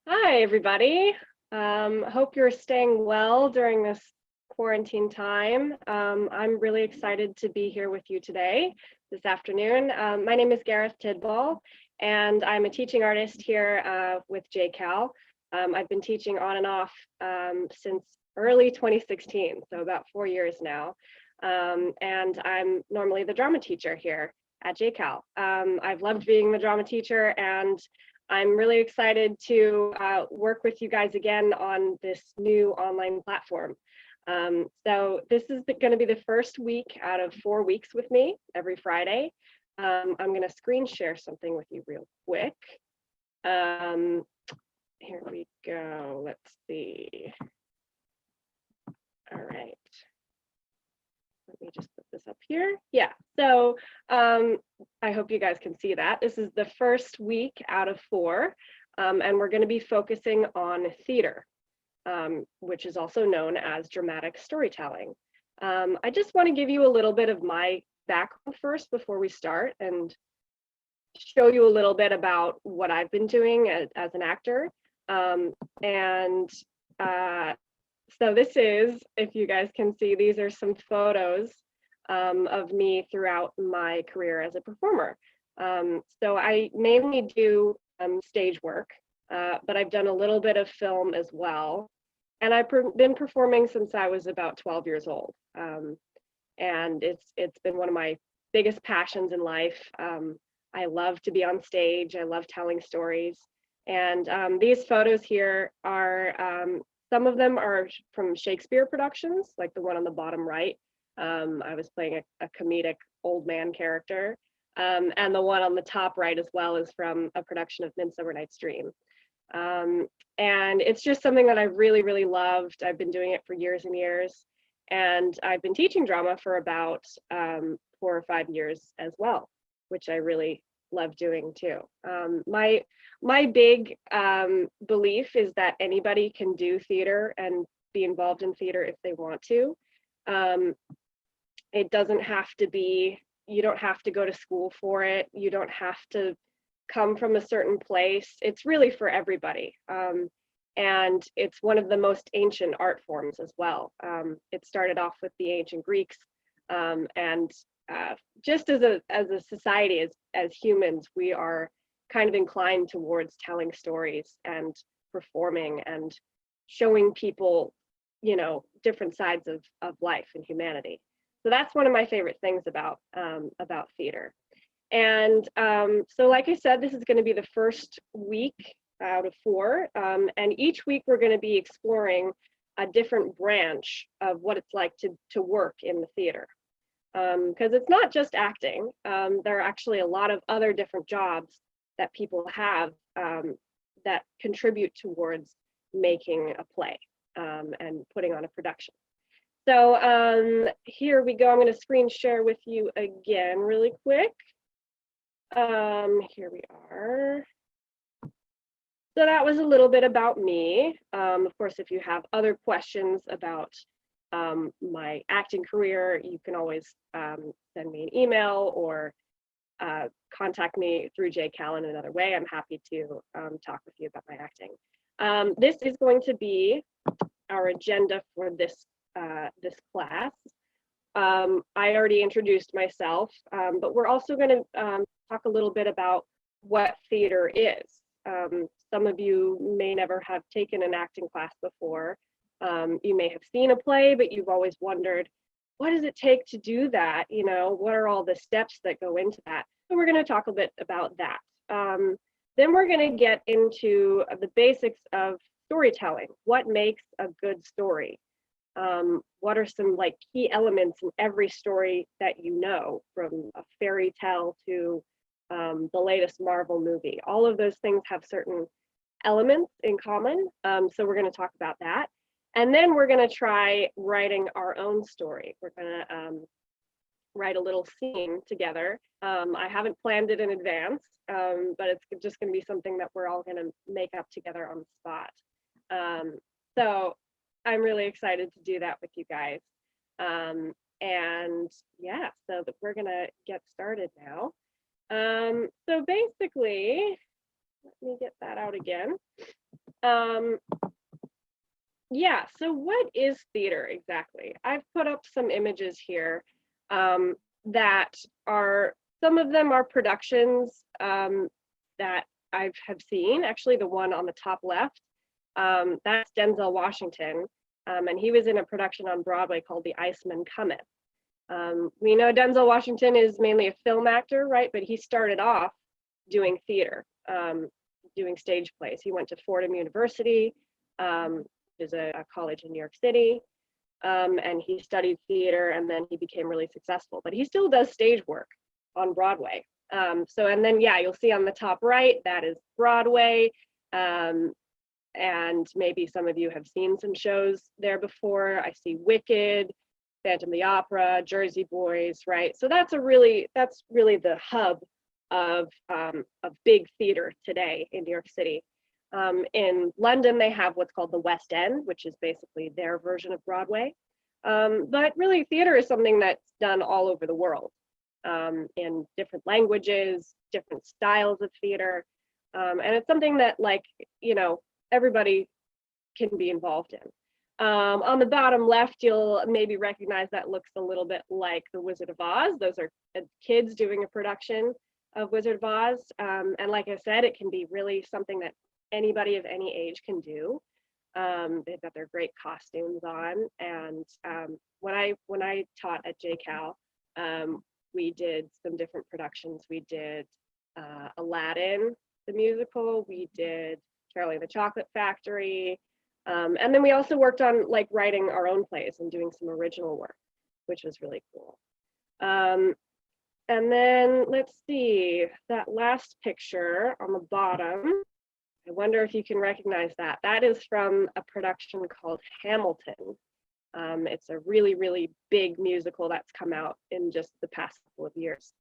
Hi, everybody. Hope you're staying well during this quarantine time. I'm really excited to be here with you today, this afternoon. My name is Gareth Tidball, and I'm a teaching artist here with JCAL. I've been teaching on and off since early 2016, so about 4 years now. And I'm normally the drama teacher here at JCAL. I've loved being the drama teacher, and I'm really excited to work with you guys again on this new online platform. So this is going to be the first week out of 4 weeks with me every Friday. I'm going to screen share something with you real quick. Here we go. Let's see. All right. Let me just put this up here. Yeah, so I hope you guys can see that. This is the first week out of 4, and we're going to be focusing on theater, which is also known as dramatic storytelling. I just want to give you a little bit of my background first before we start and show you a little bit about what I've been doing as an actor. So this is, if you guys can see, these are some photos of me throughout my career as a performer. So I mainly do stage work, but I've done a little bit of film as well. And I've been performing since I was about 12 years old. And it's been one of my biggest passions in life. I love to be on stage. I love telling stories. And these photos here are, some of them are from Shakespeare productions, like the one on the bottom right. I was playing a comedic old man character. And the one on the top right as well is from a production of Midsummer Night's Dream. And it's just something that I really, really loved. I've been doing it for years and years. And I've been teaching drama for about 4 or 5 years as well, which I really love doing too. My big belief is that anybody can do theater and be involved in theater if they want to. It doesn't have to be, you don't have to go to school for it. You don't have to come from a certain place. It's really for everybody. And it's one of the most ancient art forms as well. It started off with the ancient Greeks, and just as a society, as humans, we are kind of inclined towards telling stories and performing and showing people, different sides of life and humanity. So that's one of my favorite things about theater. And so like I said, this is going to be the first week out of 4, and each week we're going to be exploring a different branch of what it's like to work in the theater. Because it's not just acting. There are actually a lot of other different jobs that people have that contribute towards making a play and putting on a production. So here we go. I'm going to screen share with you again really quick. Here we are. So that was a little bit about me. Of course, if you have other questions about my acting career, you can always send me an email or contact me through JCAL in another way. I'm happy to talk with you about my acting. This is going to be our agenda for this class. I already introduced myself, but we're also going to talk a little bit about what theater is. Some of you may never have taken an acting class before. You may have seen a play, but you've always wondered, what does it take to do that? What are all the steps that go into that? So we're going to talk a bit about that. Then we're going to get into the basics of storytelling. What makes a good story? What are some key elements in every story that you know, from a fairy tale to the latest Marvel movie? All of those things have certain elements in common. So we're going to talk about that. And then we're going to try writing our own story. We're going to write a little scene together. I haven't planned it in advance, but it's just going to be something that we're all going to make up together on the spot. So I'm really excited to do that with you guys. And yeah, so we're going to get started now. So basically, let me get that out again. Um, yeah, so what is theater exactly? I've put up some images here that are, some of them are productions that I have seen. Actually, the one on the top left, that's Denzel Washington, and he was in a production on Broadway called The Iceman Cometh. We know Denzel Washington is mainly a film actor, right? But he started off doing theater, doing stage plays. He went to Fordham University, which is a college in New York City, and he studied theater, and then he became really successful. But he still does stage work on Broadway. And then, yeah, you'll see on the top right, that is Broadway. And maybe some of you have seen some shows there before. I see Wicked, Phantom of the Opera, Jersey Boys, right? So that's really the hub of big theater today in New York City. In London, they have what's called the West End, which is basically their version of Broadway. But really, theater is something that's done all over the world, in different languages, different styles of theater. And it's something that, like, everybody can be involved in. On the bottom left, you'll maybe recognize that looks a little bit like the Wizard of Oz. Those are kids doing a production of Wizard of Oz. And like I said, it can be really something that anybody of any age can do. They've got their great costumes on. And when I taught at JCAL, we did some different productions. We did Aladdin, the musical. We did Charlie and the Chocolate Factory. And then we also worked on like writing our own plays and doing some original work, which was really cool. And then let's see, that last picture on the bottom, I wonder if you can recognize that. That is from a production called Hamilton. It's a really, really big musical that's come out in just the past couple of years.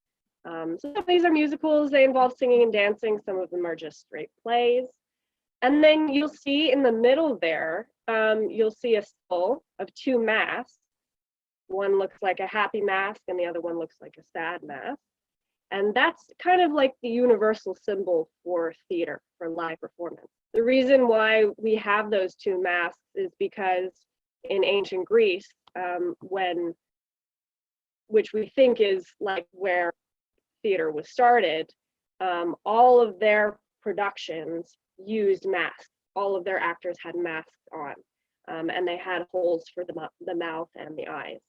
So some of these are musicals, they involve singing and dancing. Some of them are just straight plays. And then you'll see in the middle there, you'll see a skull of two masks. One looks like a happy mask and the other one looks like a sad mask. And that's kind of like the universal symbol for theater, for live performance. The reason why we have those two masks is because in ancient Greece, which we think is like where theater was started, all of their productions used masks. All of their actors had masks on, and they had holes for the mouth and the eyes.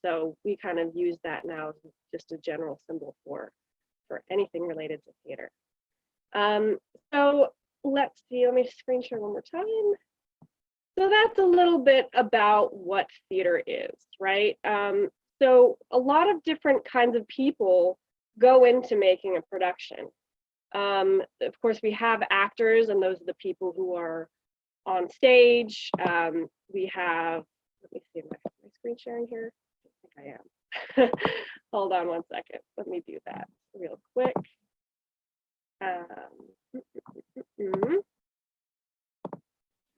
So we kind of use that now as just a general symbol for anything related to theater. So let's see, let me screen share one more time. So that's a little bit about what theater is, right? So a lot of different kinds of people go into making a production. Of course, we have actors, and those are the people who are on stage. We have, let me see, am I screen sharing here? I think I am. Hold on one second. Let me do that real quick. Trying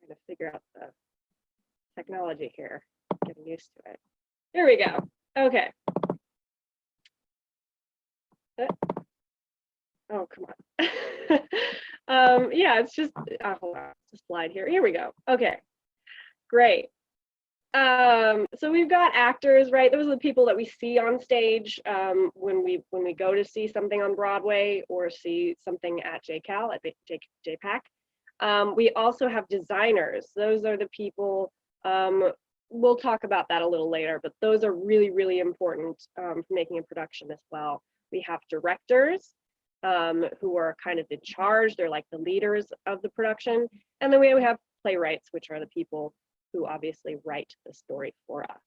to figure out the technology here. Getting used to it. There we go. Okay. Oh, come on. Yeah, it's just, hold on, it's a slide here. Here we go. Okay, great. So we've got actors, right? Those are the people that we see on stage when we go to see something on Broadway or see something at JCAL, at JPAC. We also have designers. Those are the people, we'll talk about that a little later, but those are really, really important for making a production as well. We have directors who are kind of in charge. They're like the leaders of the production. And then we have playwrights, which are the people who obviously write the story for us.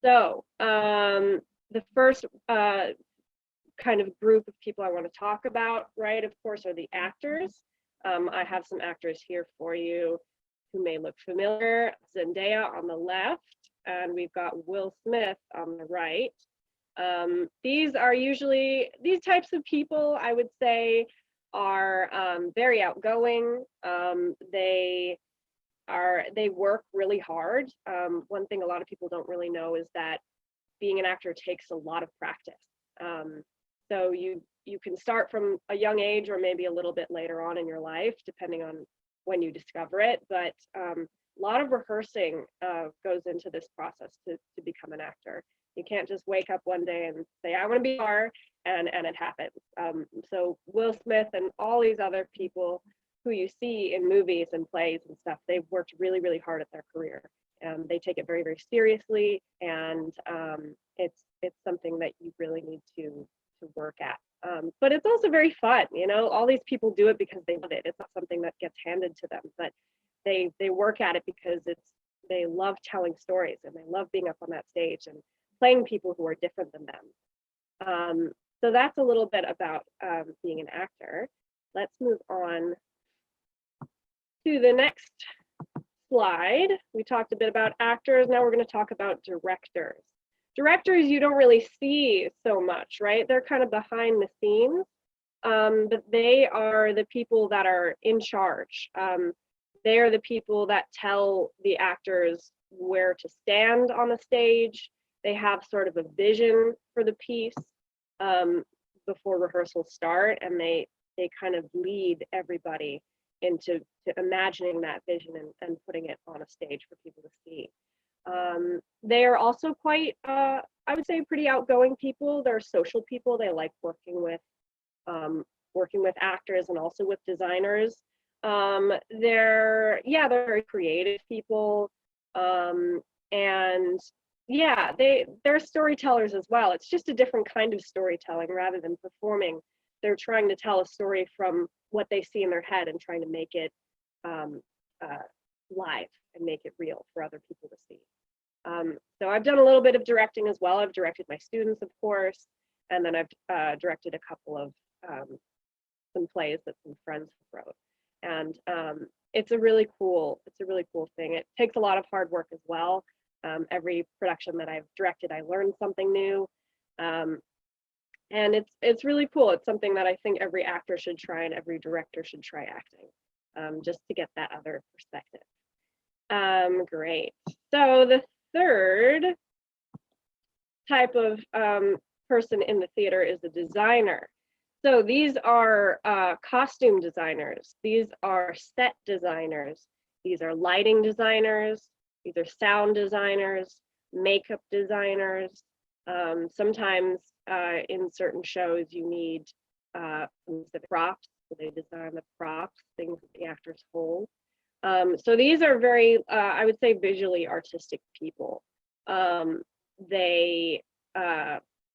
So the first kind of group of people I want to talk about, right, of course, are the actors. I have some actors here for you who may look familiar. Zendaya on the left, and we've got Will Smith on the right. These are usually, these types of people, I would say, are very outgoing. They work really hard. One thing a lot of people don't really know is that being an actor takes a lot of practice. So you can start from a young age or maybe a little bit later on in your life, depending on when you discover it, but a lot of rehearsing goes into this process to become an actor. You can't just wake up one day and say, I want to be a star, and it happens. So Will Smith and all these other people who you see in movies and plays and stuff, they've worked really, really hard at their career. They take it very, very seriously, and it's something that you really need to work at. But it's also very fun, you know. All these people do it because they love it. It's not something that gets handed to them, but they work at it because they love telling stories, and they love being up on that stage and playing people who are different than them. So that's a little bit about being an actor. Let's move on to the next slide. We talked a bit about actors. Now we're going to talk about directors. Directors you don't really see so much, right? They're kind of behind the scenes, but they are the people that are in charge. They are the people that tell the actors where to stand on the stage. They have sort of a vision for the piece before rehearsals start, and they kind of lead everybody into imagining that vision and putting it on a stage for people to see. They are also quite, I would say, pretty outgoing people. They're social people. They like working with actors and also with designers. They're very creative people, and yeah, they're storytellers as well. It's just a different kind of storytelling rather than performing. They're trying to tell a story from what they see in their head and trying to make it live and make it real for other people to see. So I've done a little bit of directing as well. I've directed my students, of course, and then I've directed a couple of some plays that some friends wrote. And it's a really cool thing. It takes a lot of hard work as well. Every production that I've directed, I learned something new. And it's really cool. It's something that I think every actor should try and every director should try acting, just to get that other perspective. Great. So the third type of person in the theater is a designer. So these are costume designers. These are set designers. These are lighting designers. These are sound designers, makeup designers. Sometimes in certain shows you need specific props, so they design the props, things that the actors hold. So these are very, I would say, visually artistic people. They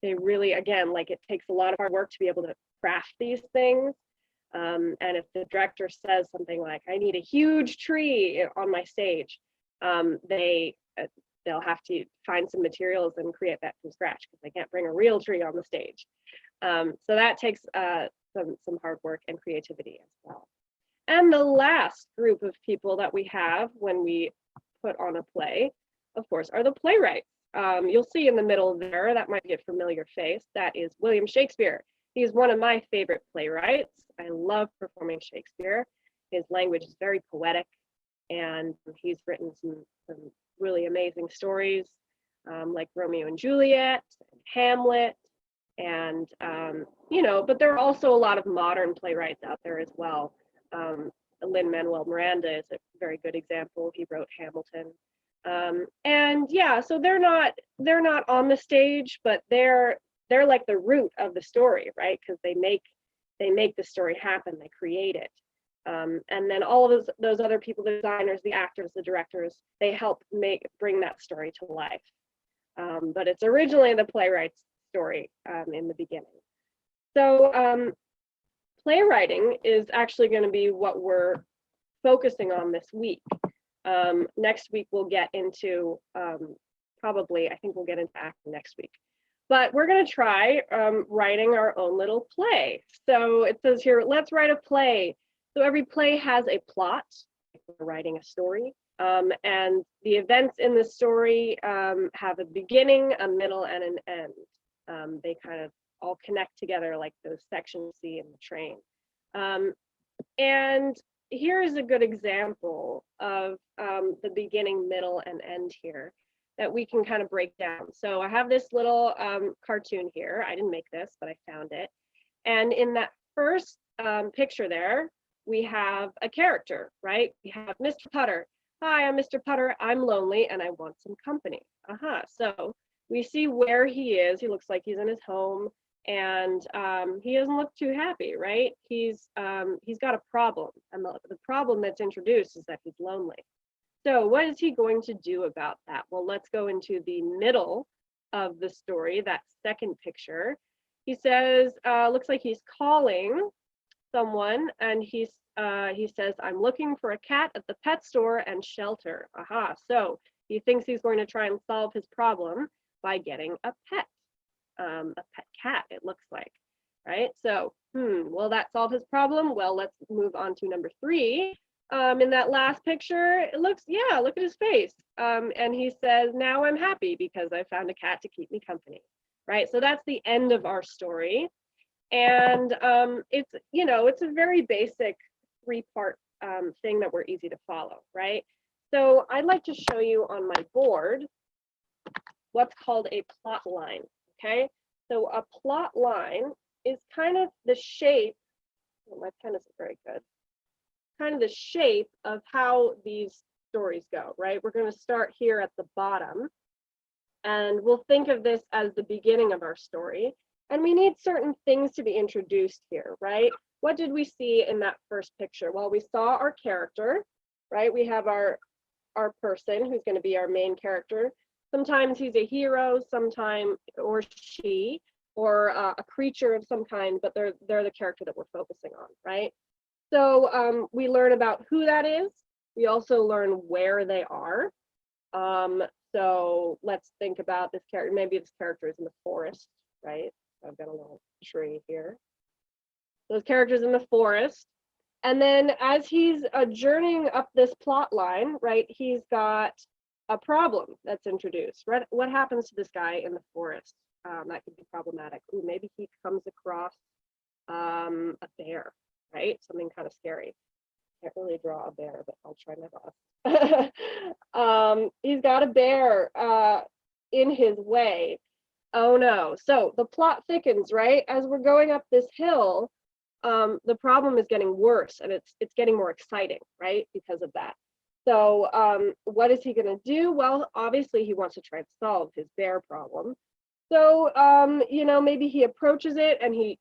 really, again, like, it takes a lot of hard work to be able to craft these things. And if the director says something like, I need a huge tree on my stage, they'll have to find some materials and create that from scratch because they can't bring a real tree on the stage. So that takes some hard work and creativity as well. And the last group of people that we have when we put on a play, of course, are the playwrights. You'll see in the middle there, that might be a familiar face, that is William Shakespeare. He's one of my favorite playwrights. I love performing Shakespeare. His language is very poetic, and he's written some really amazing stories, like Romeo and Juliet, and Hamlet, and but there are also a lot of modern playwrights out there as well. Lin-Manuel Miranda is a very good example. He wrote Hamilton. And yeah, so they're not on the stage, but they're like the root of the story, right? Because they make the story happen, they create it. And then all of those other people, the designers, the actors, the directors, they help bring that story to life. But it's originally the playwright's story in the beginning. So playwriting is actually going to be what we're focusing on this week. Next week we'll get into I think we'll get into acting next week. But we're going to try writing our own little play. So it says here, let's write a play. So every play has a plot. We're writing a story. And the events in the story have a beginning, a middle, and an end. They kind of all connect together like those sections you see in the train. And here is a good example of the beginning, middle, and end here that we can kind of break down. So I have this little cartoon here. I didn't make this, but I found it. And in that first picture there, we have a character, right? We have Mr. Putter. Hi, I'm Mr. Putter. I'm lonely and I want some company. So we see where he is. He looks like he's in his home, and he doesn't look too happy, right? He's got a problem, and the problem that's introduced is that he's lonely. So what is he going to do about that? Well, let's go into the middle of the story, that second picture. He says, looks like he's calling someone, and he says, I'm looking for a cat at the pet store and shelter. So he thinks he's going to try and solve his problem by getting a pet cat, it looks like, right? So, will that solve his problem? Well, let's move on to number 3. In that last picture, it looks, yeah, look at his face. And he says, now I'm happy because I found a cat to keep me company, right? So that's the end of our story. And it's, it's a very basic 3-part thing that we're easy to follow, right? So I'd like to show you on my board what's called a plot line, okay? So a plot line is kind of the shape, my pen isn't very good, kind of the shape of how these stories go, right? We're going to start here at the bottom, and we'll think of this as the beginning of our story. And we need certain things to be introduced here, right? What did we see in that first picture? Well, we saw our character, right? We have our person who's going to be our main character. Sometimes he's a hero, sometimes, or she, or a creature of some kind, but they're the character that we're focusing on, right? So we learn about who that is. We also learn where they are. So let's think about this character. Maybe this character is in the forest, right? I've got a little tree here. Those characters in the forest. And then as he's journeying up this plot line, right, he's got a problem that's introduced. Right? What happens to this guy in the forest? That could be problematic. Ooh, maybe he comes across a bear, right? Something kind of scary. Can't really draw a bear, but I'll try my best. He's got a bear in his way. Oh no. So the plot thickens, right? As we're going up this hill, the problem is getting worse, and it's getting more exciting, right? Because of that. So what is he going to do? Well, obviously he wants to try and solve his bear problem. So maybe he approaches it and he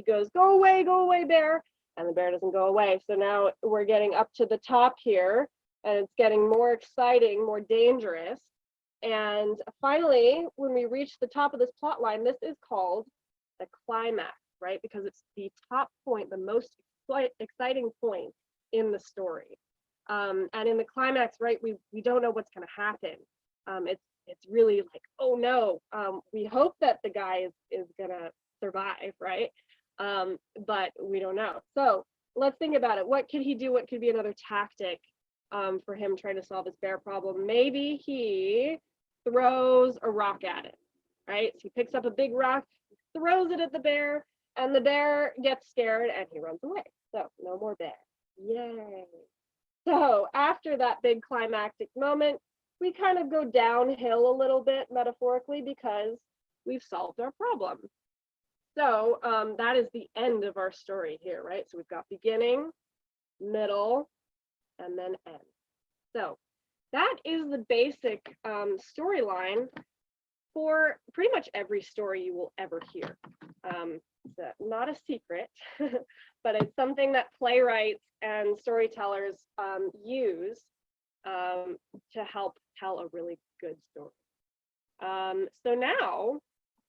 goes, go away, bear. And the bear doesn't go away. So now we're getting up to the top here, and it's getting more exciting, more dangerous. And finally, when we reach the top of this plot line, this is called the climax, right? Because it's the top point, the most exciting point in the story. And in the climax, right, we don't know what's going to happen. It's really like, oh no, we hope that the guy is going to survive, right? But we don't know. So let's think about it. What could he do? What could be another tactic for him trying to solve his bear problem? Maybe he throws a rock at it, right? So he picks up a big rock, throws it at the bear, and the bear gets scared and he runs away. So no more bear. Yay. So after that big climactic moment, we kind of go downhill a little bit metaphorically because we've solved our problem. So that is the end of our story here, right? So we've got beginning, middle, and then end. So that is the basic storyline for pretty much every story you will ever hear. It's not a secret, but it's something that playwrights and storytellers use to help tell a really good story. So now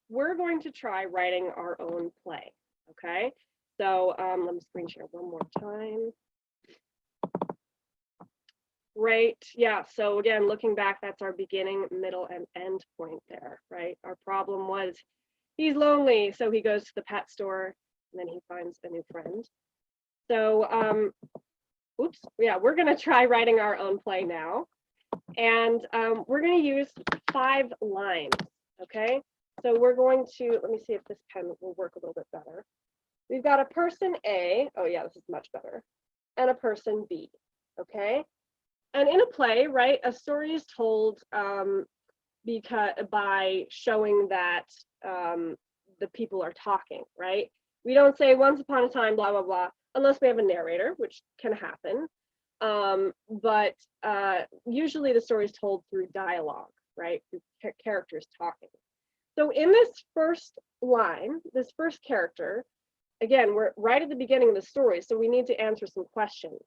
we're going to try writing our own play, okay? So let me screen share one more time. Right, yeah, so again, looking back, that's our beginning, middle, and end point there, right? Our problem was he's lonely, so he goes to the pet store, and then he finds a new friend. So, we're gonna try writing our own play now. And we're gonna use 5 lines, okay? So we're going to, let me see if this pen will work a little bit better. We've got a person A, oh yeah, this is much better, and a person B, okay? And in a play, right, a story is told by showing that the people are talking, right? We don't say once upon a time, blah, blah, blah, unless we have a narrator, which can happen. But usually the story is told through dialogue, right? Through characters talking. So in this first line, this first character, again, we're right at the beginning of the story, so we need to answer some questions.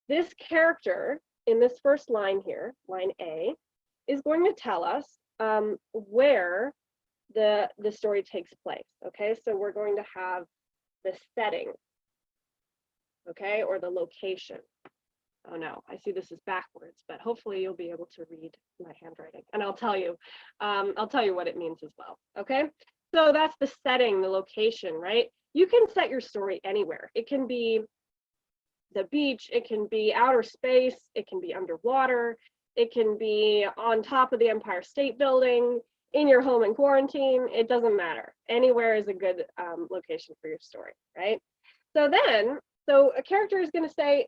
This character in this first line here, line A, is going to tell us where the story takes place, okay? So we're going to have the setting, okay, or the location. Oh no, I see this is backwards, but hopefully you'll be able to read my handwriting, and I'll tell you what it means as well, okay? So that's the setting, the location, right? You can set your story anywhere. It can be the beach, it can be outer space, it can be underwater, it can be on top of the Empire State Building, in your home in quarantine, it doesn't matter. Anywhere is a good location for your story, right? So a character is going to say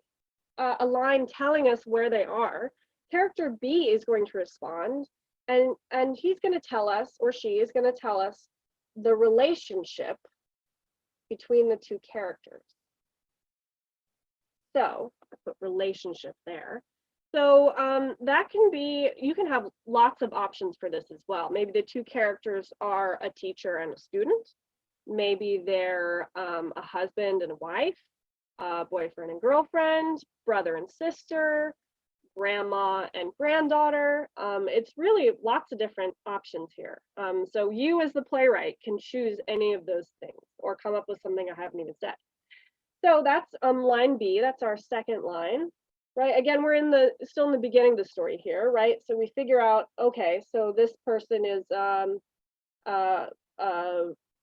a line telling us where they are. Character B is going to respond, and he's going to tell us, or she is going to tell us, the relationship between the two characters. So I put relationship there. So that can be, you can have lots of options for this as well. Maybe the two characters are a teacher and a student. Maybe they're a husband and a wife, boyfriend and girlfriend, brother and sister, grandma and granddaughter. It's really lots of different options here. So you as the playwright can choose any of those things or come up with something I haven't even said. So that's line B, that's our second line, right? Again, we're still in the beginning of the story here, right? So we figure out, okay, so this person is a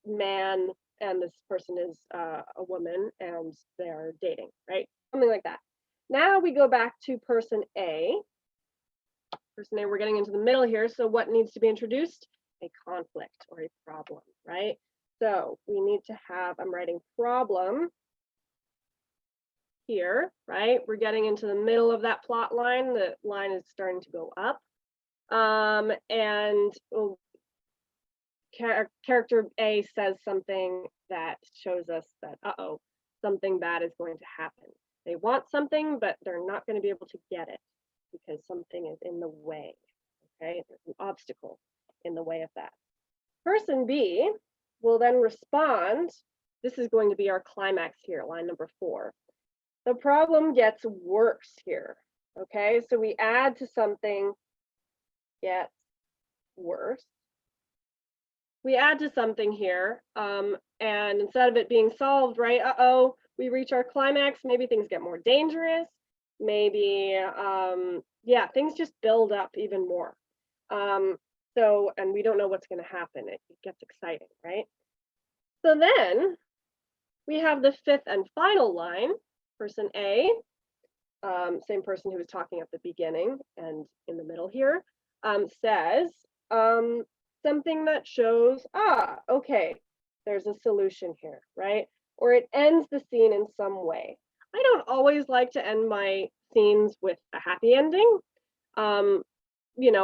man and this person is a woman and they're dating, right? Something like that. Now we go back to person A. Person A, we're getting into the middle here. So what needs to be introduced? A conflict or a problem, right? So we need to have, I'm writing problem here, right? We're getting into the middle of that plot line. The line is starting to go up. And character A says something that shows us that, something bad is going to happen. They want something, but they're not going to be able to get it because something is in the way, okay? There's an obstacle in the way of that. Person B will then respond. This is going to be our climax here, line number 4. The problem gets worse here, okay? So we add to something gets worse. We add to something here, and instead of it being solved, right, we reach our climax, maybe things get more dangerous, maybe, things just build up even more. And we don't know what's gonna happen. It gets exciting, right? So then we have the 5th and final line, person A, same person who was talking at the beginning and in the middle here, says something that shows, okay, there's a solution here, right? Or it ends the scene in some way. I don't always like to end my scenes with a happy ending.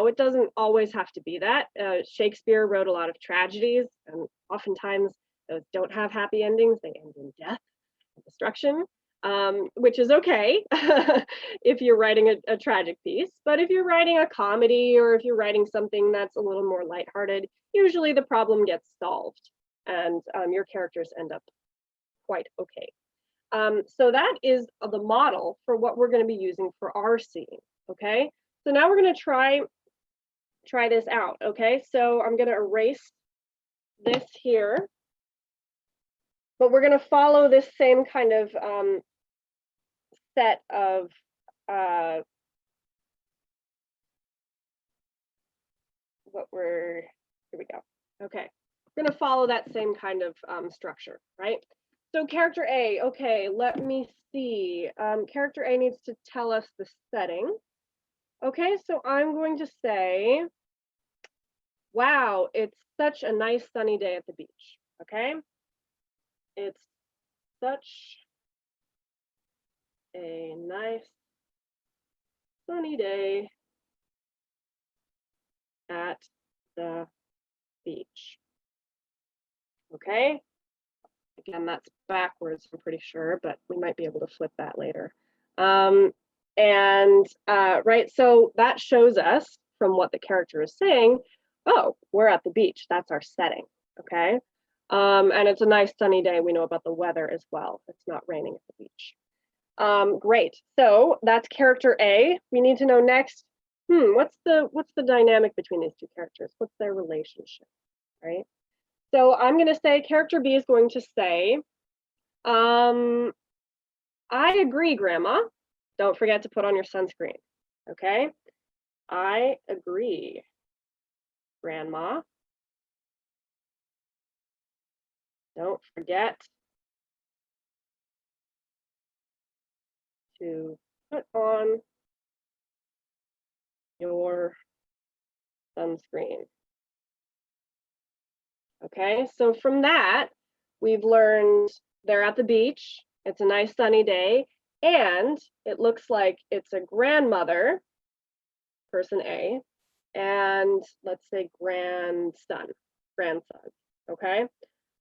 It doesn't always have to be that. Shakespeare wrote a lot of tragedies, and oftentimes those don't have happy endings. They end in death and destruction. Which is okay if you're writing a tragic piece. But if you're writing a comedy or if you're writing something that's a little more lighthearted, usually the problem gets solved and your characters end up quite okay. So that is the model for what we're going to be using for our scene, okay? So now we're going to try this out, okay? So I'm going to erase this here, but we're going to follow this same kind of set of here we go. Okay, we're going to follow that same kind of structure, right? So character A, okay, let me see. Character A needs to tell us the setting. Okay, so I'm going to say, wow, it's such a nice sunny day at the beach, okay? It's such a nice sunny day at the beach. Okay, Again, that's backwards, I'm pretty sure, but we might be able to flip that later. Right, so that shows us from what the character is saying, oh, we're at the beach, that's our setting, okay? And it's a nice sunny day. We know about the weather as well. It's not raining at the beach. Great, so that's character A. We need to know next, what's the dynamic between these two characters? What's their relationship, right? So I'm gonna say character B is going to say, I agree, Grandma. Don't forget to put on your sunscreen, okay? I agree, Grandma. Don't forget to put on your sunscreen. Okay, so from that, we've learned they're at the beach, it's a nice sunny day, and it looks like it's a grandmother, person A, and let's say grandson, okay?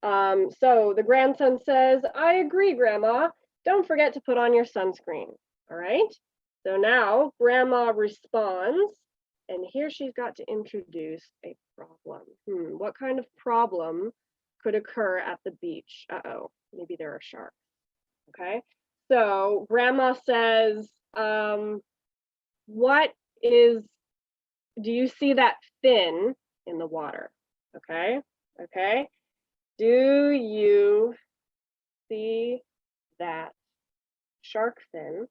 So the grandson says, I agree, Grandma, don't forget to put on your sunscreen, all right? So now Grandma responds, and here she's got to introduce a problem. What kind of problem could occur at the beach? Uh-oh, maybe there are sharks, okay? So Grandma says, do you see that fin in the water? Okay, okay. Do you see that shark fin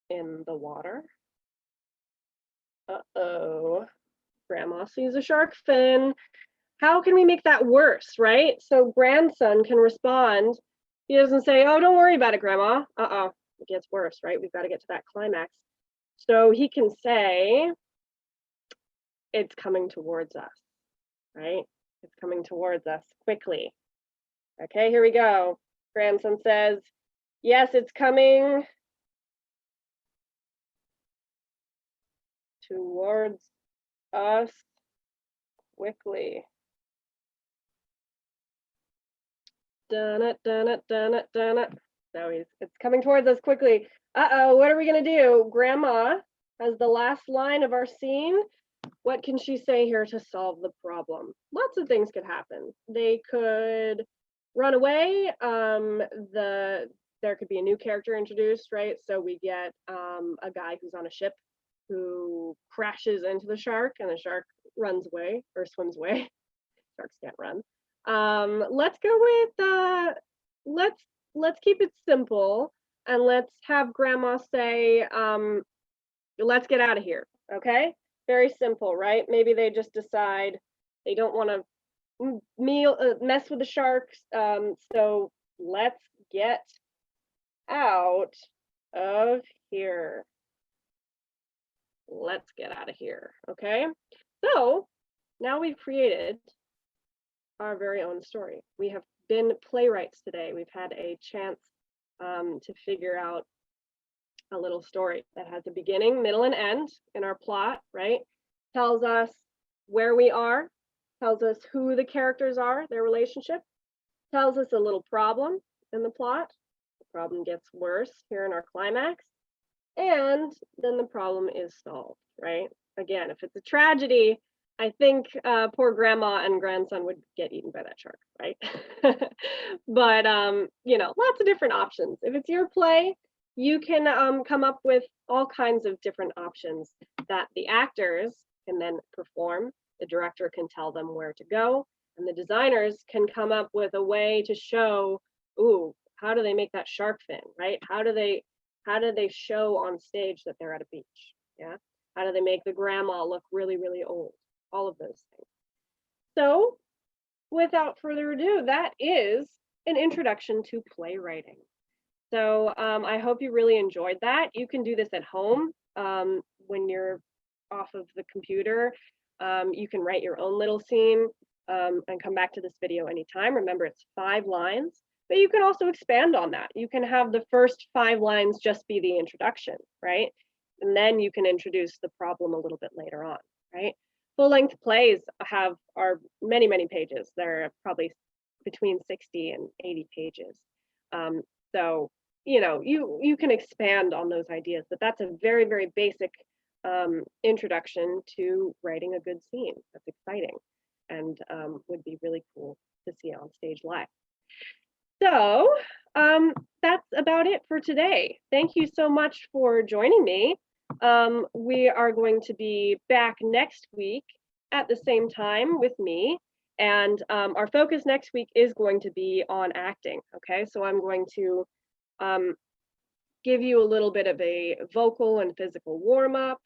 in the water? Uh-oh, Grandma sees a shark fin. How can we make that worse, right? So grandson can respond. He doesn't say, oh, don't worry about it, Grandma. It gets worse, right? We've got to get to that climax. So he can say, it's coming towards us, right? It's coming towards us quickly. Okay, here we go. Grandson says, yes, it's coming towards us quickly. Dun it, dun it, dun it, dun it. So it's coming towards us quickly. Uh-oh, what are we gonna do? Grandma has the last line of our scene. What can she say here to solve the problem? Lots of things could happen. They could run away. There could be a new character introduced, right? So we get a guy who's on a ship who crashes into the shark, and the shark runs away or swims away. Sharks can't run. Let's go with let's keep it simple, and let's have Grandma say, let's get out of here. Okay, very simple, right? Maybe they just decide they don't want to mess with the sharks, so let's get out of here. Let's get out of here. Okay, so now we've created our very own story. We have been playwrights today. We've had a chance to figure out a little story that has a beginning, middle, and end in our plot, right? Tells us where we are, tells us who the characters are, their relationship, tells us a little problem in the plot. The problem gets worse here in our climax, and then the problem is solved, right? Again, if it's a tragedy, I think poor grandma and grandson would get eaten by that shark, right? But you know, lots of different options. If it's your play, you can come up with all kinds of different options that the actors can then perform. The director can tell them where to go, and the designers can come up with a way to show, ooh, how do they make that shark fin, right? How do they show on stage that they're at a beach? Yeah. How do they make the grandma look really, really old? All of those things. So without further ado, that is an introduction to playwriting. So I hope you really enjoyed that. You can do this at home when you're off of the computer. You can write your own little scene and come back to this video anytime. Remember, it's 5 lines, but you can also expand on that. You can have the first 5 lines just be the introduction, right? And then you can introduce the problem a little bit later on, right? Full-length plays are many, many pages. They're probably between 60 and 80 pages. Um, so, you can expand on those ideas, but that's a very, very basic introduction to writing a good scene. That's exciting and would be really cool to see on stage live. So that's about it for today. Thank you so much for joining me. We are going to be back next week at the same time with me. And our focus next week is going to be on acting. Okay, so I'm going to um, give you a little bit of a vocal and physical warm up.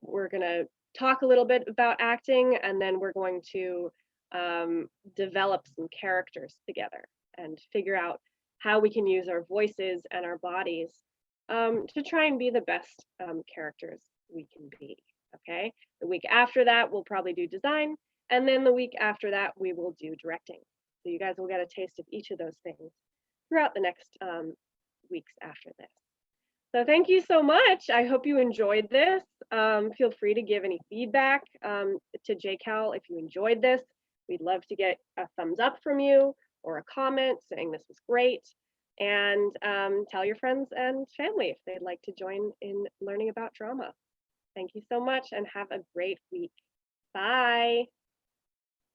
We're going to talk a little bit about acting, and then we're going to develop some characters together and figure out how we can use our voices and our bodies to try and be the best characters we can be. Okay. The week after that, we'll probably do design. And then the week after that, we will do directing. So you guys will get a taste of each of those things throughout the next weeks after this. So thank you so much. I hope you enjoyed this. Feel free to give any feedback to JCAL if you enjoyed this. We'd love to get a thumbs up from you or a comment saying this was great. And tell your friends and family if they'd like to join in learning about drama. Thank you so much and have a great week. Bye.